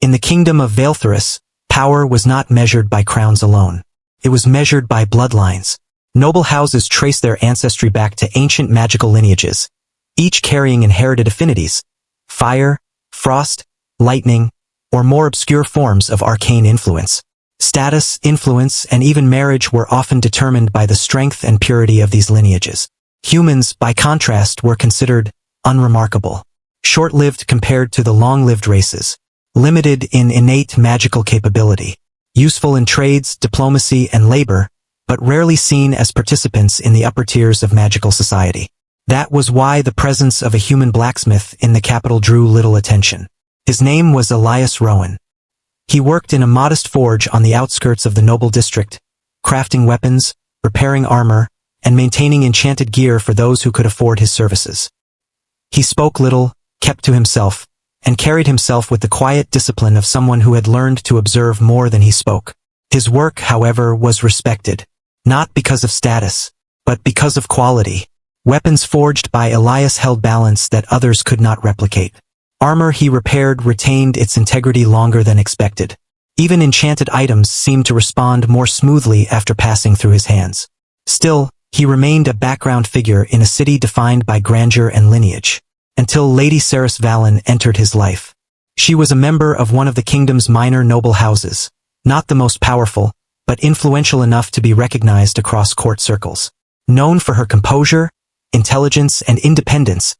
In the kingdom of Vaeltheris, power was not measured by crowns alone. It was measured by bloodlines. Noble houses traced their ancestry back to ancient magical lineages, each carrying inherited affinities: fire, frost, lightning, or more obscure forms of arcane influence. Status, influence, and even marriage were often determined by the strength and purity of these lineages. Humans, by contrast, were considered unremarkable, short-lived compared to the long-lived races, limited in innate magical capability, useful in trades, diplomacy, and labor, but rarely seen as participants in the upper tiers of magical society. That was why the presence of a human blacksmith in the capital drew little attention. His name was Elias Rowan. He worked in a modest forge on the outskirts of the noble district, crafting weapons, repairing armor, and maintaining enchanted gear for those who could afford his services. He spoke little, kept to himself, and carried himself with the quiet discipline of someone who had learned to observe more than he spoke. His work, however, was respected, not because of status, but because of quality. Weapons forged by Elias held balance that others could not replicate. Armor he repaired retained its integrity longer than expected. Even enchanted items seemed to respond more smoothly after passing through his hands. Still, he remained a background figure in a city defined by grandeur and lineage, until Lady Ceres Valen entered his life. She was a member of one of the kingdom's minor noble houses, not the most powerful, but influential enough to be recognized across court circles. Known for her composure, intelligence, and independence,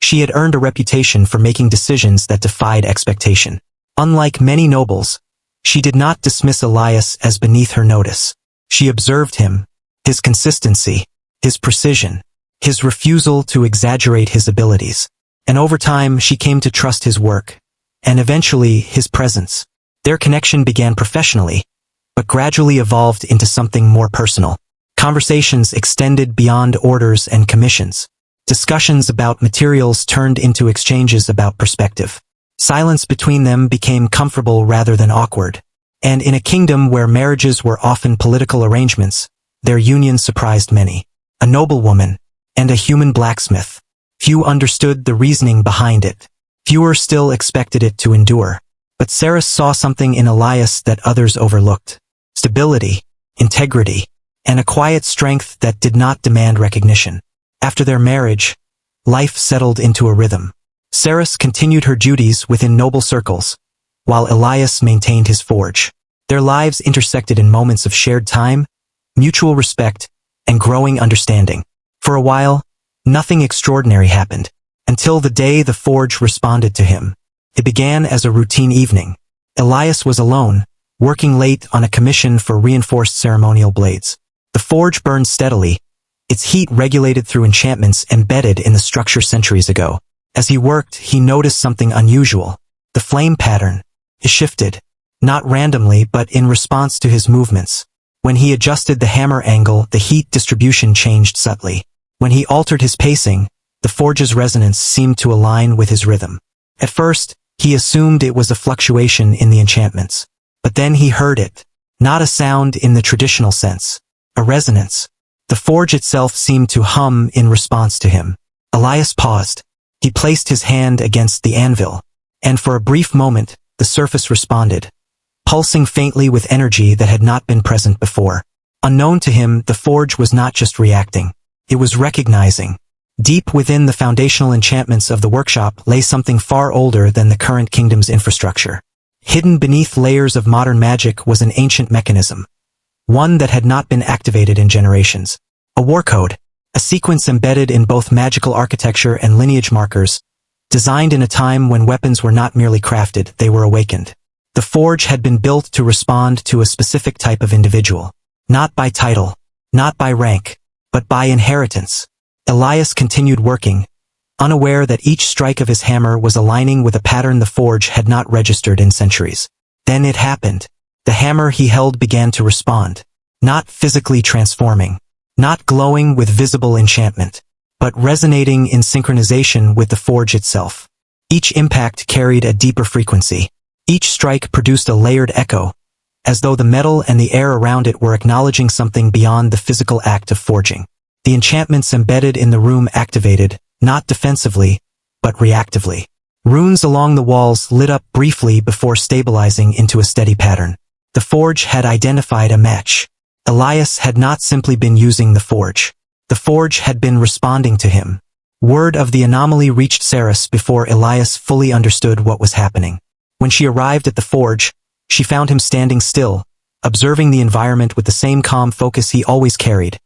she had earned a reputation for making decisions that defied expectation. Unlike many nobles, she did not dismiss Elias as beneath her notice. She observed him, his consistency, his precision, his refusal to exaggerate his abilities. And over time she came to trust his work, and eventually his presence. Their connection began professionally, but gradually evolved into something more personal. Conversations extended beyond orders and commissions. Discussions about materials turned into exchanges about perspective. Silence between them became comfortable rather than awkward. And in a kingdom where marriages were often political arrangements, their union surprised many. A noblewoman and a human blacksmith. Few understood the reasoning behind it. Fewer still expected it to endure. But Ceres saw something in Elias that others overlooked. Stability, integrity, and a quiet strength that did not demand recognition. After their marriage, life settled into a rhythm. Ceres continued her duties within noble circles, while Elias maintained his forge. Their lives intersected in moments of shared time, mutual respect, and growing understanding. For a while, nothing extraordinary happened, until the day the forge responded to him. It began as a routine evening. Elias was alone, working late on a commission for reinforced ceremonial blades. The forge burned steadily, its heat regulated through enchantments embedded in the structure centuries ago. As he worked, he noticed something unusual. The flame pattern. It shifted, not randomly but in response to his movements. When he adjusted the hammer angle, the heat distribution changed subtly. When he altered his pacing, the forge's resonance seemed to align with his rhythm. At first, he assumed it was a fluctuation in the enchantments. But then he heard it. Not a sound in the traditional sense. A resonance. The forge itself seemed to hum in response to him. Elias paused. He placed his hand against the anvil. And for a brief moment, the surface responded, pulsing faintly with energy that had not been present before. Unknown to him, the forge was not just reacting. It was recognizing. Deep within the foundational enchantments of the workshop lay something far older than the current kingdom's infrastructure. Hidden beneath layers of modern magic was an ancient mechanism. One that had not been activated in generations. A war code. A sequence embedded in both magical architecture and lineage markers. Designed in a time when weapons were not merely crafted, they were awakened. The forge had been built to respond to a specific type of individual. Not by title. Not by rank. But by inheritance. Elias continued working, unaware that each strike of his hammer was aligning with a pattern the forge had not registered in centuries. Then it happened. The hammer he held began to respond. Not physically transforming. Not glowing with visible enchantment. But resonating in synchronization with the forge itself. Each impact carried a deeper frequency. Each strike produced a layered echo, as though the metal and the air around it were acknowledging something beyond the physical act of forging. The enchantments embedded in the room activated, not defensively, but reactively. Runes along the walls lit up briefly before stabilizing into a steady pattern. The forge had identified a match. Elias had not simply been using the forge. The forge had been responding to him. Word of the anomaly reached Saris before Elias fully understood what was happening. When she arrived at the forge, she found him standing still, observing the environment with the same calm focus he always carried,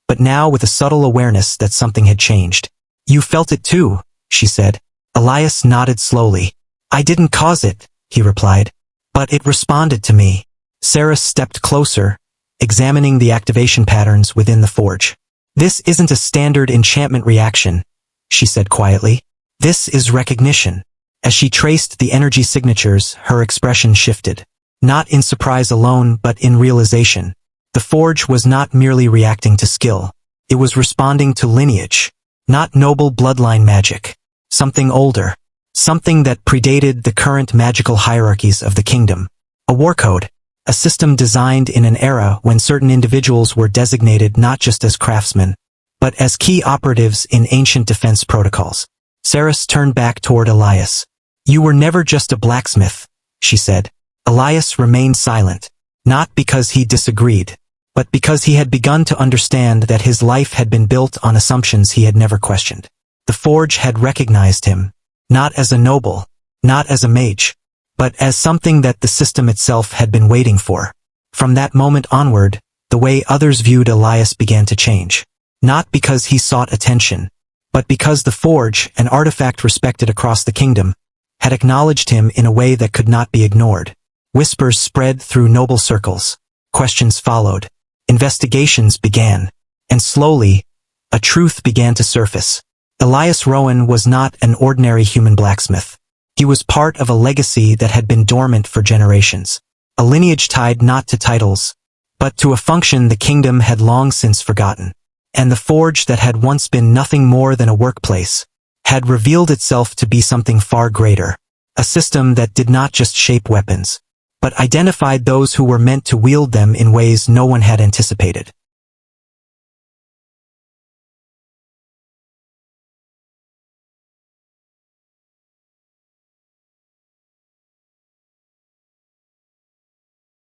but now with a subtle awareness that something had changed. "You felt it too," she said. Elias nodded slowly. "I didn't cause it," he replied, "but it responded to me." Saris stepped closer, examining the activation patterns within the forge. "This isn't a standard enchantment reaction," she said quietly. "This is recognition." As she traced the energy signatures, her expression shifted. Not in surprise alone, but in realization. The forge was not merely reacting to skill. It was responding to lineage. Not noble bloodline magic. Something older. Something that predated the current magical hierarchies of the kingdom. A war code. A system designed in an era when certain individuals were designated not just as craftsmen, but as key operatives in ancient defense protocols. Saris turned back toward Elias. "You were never just a blacksmith," she said. Elias remained silent, not because he disagreed, but because he had begun to understand that his life had been built on assumptions he had never questioned. The forge had recognized him, not as a noble, not as a mage, but as something that the system itself had been waiting for. From that moment onward, the way others viewed Elias began to change. Not because he sought attention, but because the forge, an artifact respected across the kingdom, had acknowledged him in a way that could not be ignored. Whispers spread through noble circles. Questions followed. Investigations began. And slowly, a truth began to surface. Elias Rowan was not an ordinary human blacksmith. He was part of a legacy that had been dormant for generations. A lineage tied not to titles, but to a function the kingdom had long since forgotten. And the forge that had once been nothing more than a workplace had revealed itself to be something far greater. A system that did not just shape weapons, but identified those who were meant to wield them in ways no one had anticipated.